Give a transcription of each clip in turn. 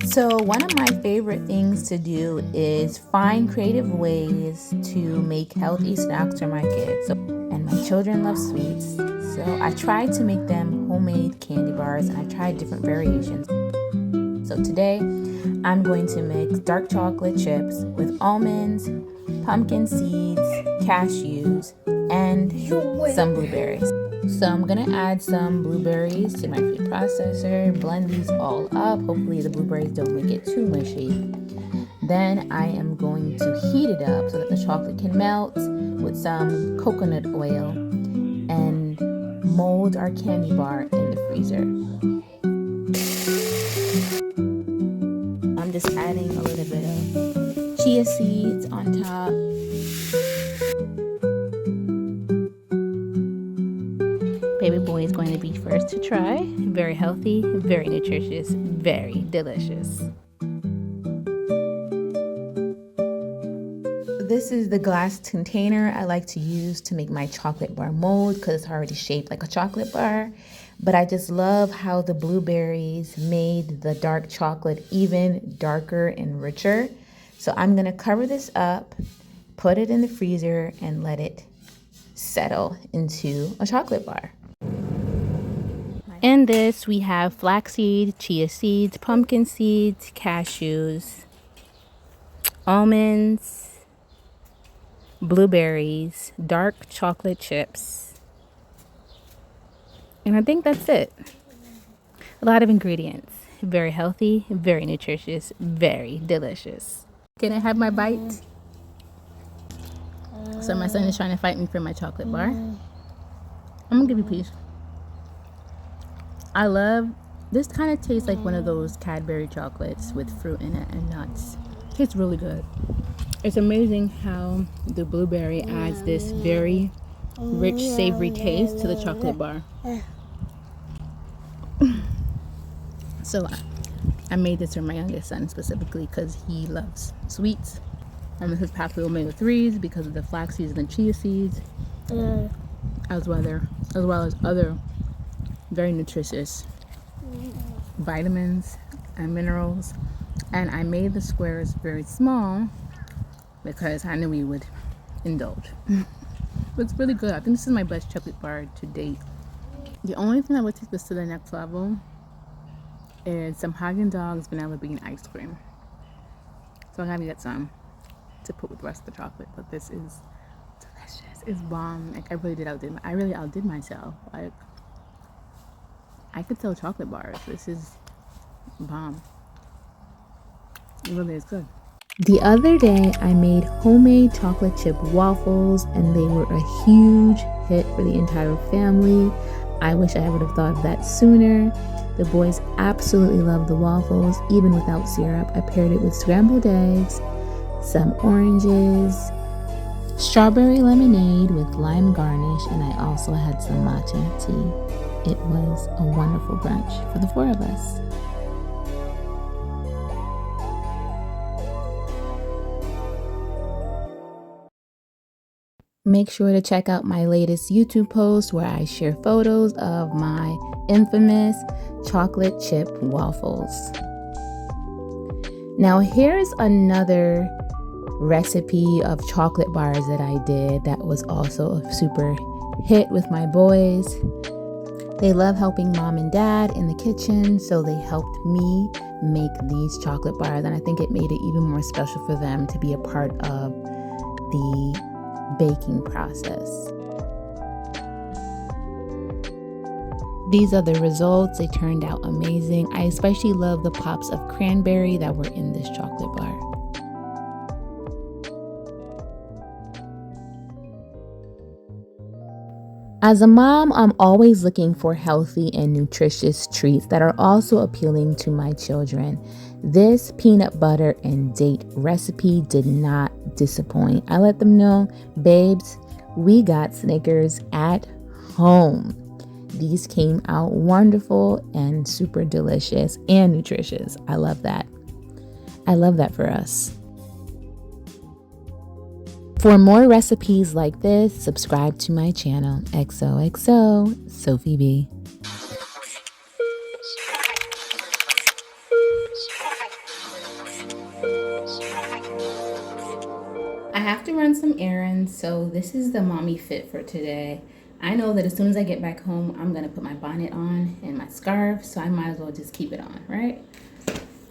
So one of my favorite things to do is find creative ways to make healthy snacks for my kids. And my children love sweets. So I tried to make them homemade candy bars, and I tried different variations. So today I'm going to mix dark chocolate chips with almonds, pumpkin seeds, cashews, and some blueberries. So I'm gonna add some blueberries to my food processor, blend these all up. Hopefully the blueberries don't make it too mushy. Then I am going to heat it up so that the chocolate can melt with some coconut oil and mold our candy bar in the freezer. I'm just adding a little bit of chia seeds on top. Baby boy is going to be first to try. Very healthy, very nutritious, very delicious. This is the glass container I like to use to make my chocolate bar mold because it's already shaped like a chocolate bar. But I just love how the blueberries made the dark chocolate even darker and richer. So I'm gonna cover this up, put it in the freezer, and let it settle into a chocolate bar. In this, we have flaxseed, chia seeds, pumpkin seeds, cashews, almonds, blueberries, dark chocolate chips, and I think that's it. A lot of ingredients. Very healthy, very nutritious, very delicious. Can I have my bite? So my son is trying to fight me for my chocolate bar. I'm gonna give you a piece. I love, this kind of tastes like one of those Cadbury chocolates with fruit in it and nuts. Tastes really good. It's amazing how the blueberry adds this very rich, savory taste to the chocolate bar. So I made this for my youngest son specifically because he loves sweets. And this is packed with omega-3s because of the flax seeds and the chia seeds, as well as other very nutritious vitamins and minerals. And I made the squares very small because I knew we would indulge. But it's really good. I think this is my best chocolate bar to date. The only thing that would take this to the next level is some Haagen-Dazs vanilla bean ice cream. So I gotta get some to put with the rest of the chocolate. But this is delicious. It's bomb. Like I really outdid myself. Like I could sell chocolate bars. This is bomb. It really is good. The other day, I made homemade chocolate chip waffles, and they were a huge hit for the entire family. I wish I would have thought of that sooner. The boys absolutely love the waffles, even without syrup. I paired it with scrambled eggs, some oranges, strawberry lemonade with lime garnish, and I also had some matcha tea. It was a wonderful brunch for the four of us. Make sure to check out my latest YouTube post where I share photos of my infamous chocolate chip waffles. Now here's another recipe of chocolate bars that I did that was also a super hit with my boys. They love helping mom and dad in the kitchen, so they helped me make these chocolate bars, and I think it made it even more special for them to be a part of the baking process. These are the results. They turned out amazing. I especially love the pops of cranberry that were in this chocolate bar. As a mom, I'm always looking for healthy and nutritious treats that are also appealing to my children. This peanut butter and date recipe did not disappoint. I let them know, babes, we got Snickers at home. These came out wonderful and super delicious and nutritious. I love that. I love that for us. For more recipes like this, subscribe to my channel, XOXO, Sophi B. I have to run some errands, so this is the mommy fit for today. I know that as soon as I get back home, I'm gonna put my bonnet on and my scarf, so I might as well just keep it on, right?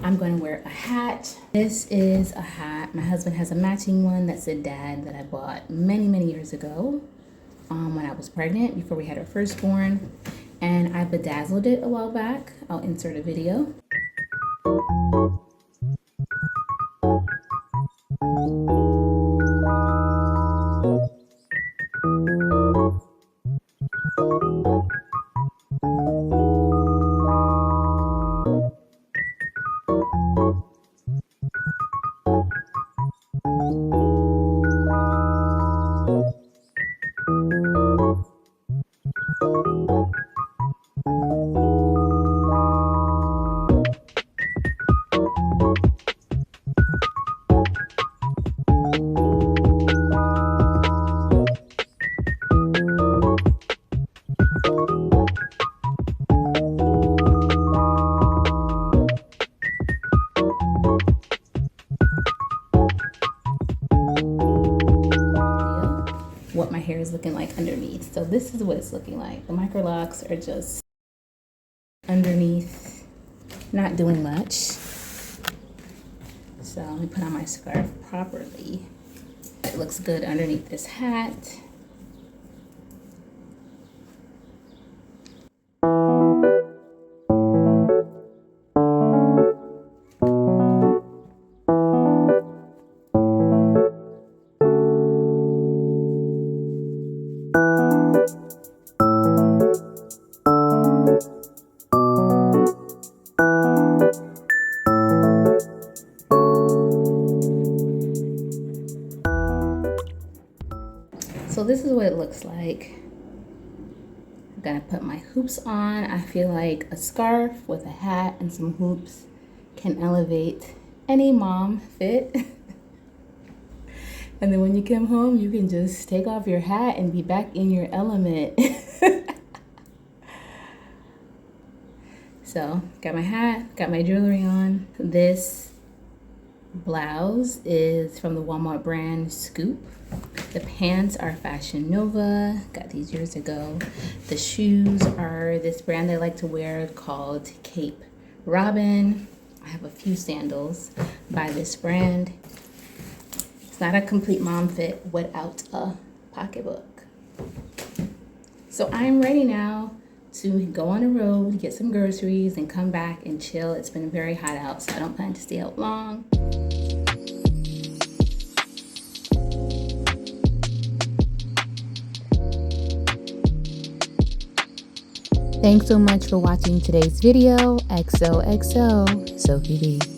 I'm going to wear a hat. This is a hat. My husband has a matching one that's a dad that I bought many, many years ago when I was pregnant, before we had our firstborn. And I bedazzled it a while back. I'll insert a video. What my hair is looking like underneath. So this is what it's looking like. The micro locks are just underneath, not doing much. So let me put on my scarf properly. It looks good underneath this hat. So this is what it looks like. I'm gonna put my hoops on. I feel like a scarf with a hat and some hoops can elevate any mom fit. And then when you come home, you can just take off your hat and be back in your element. So, got my hat, got my jewelry on. This blouse is from the Walmart brand Scoop. The pants are Fashion Nova, got these years ago. The shoes are this brand I like to wear called Cape Robin. I have a few sandals by this brand. It's not a complete mom fit without a pocketbook. So I'm ready now to go on the road, get some groceries, and come back and chill. It's been very hot out, so I don't plan to stay out long. Thanks so much for watching today's video. XOXO, Sophi B.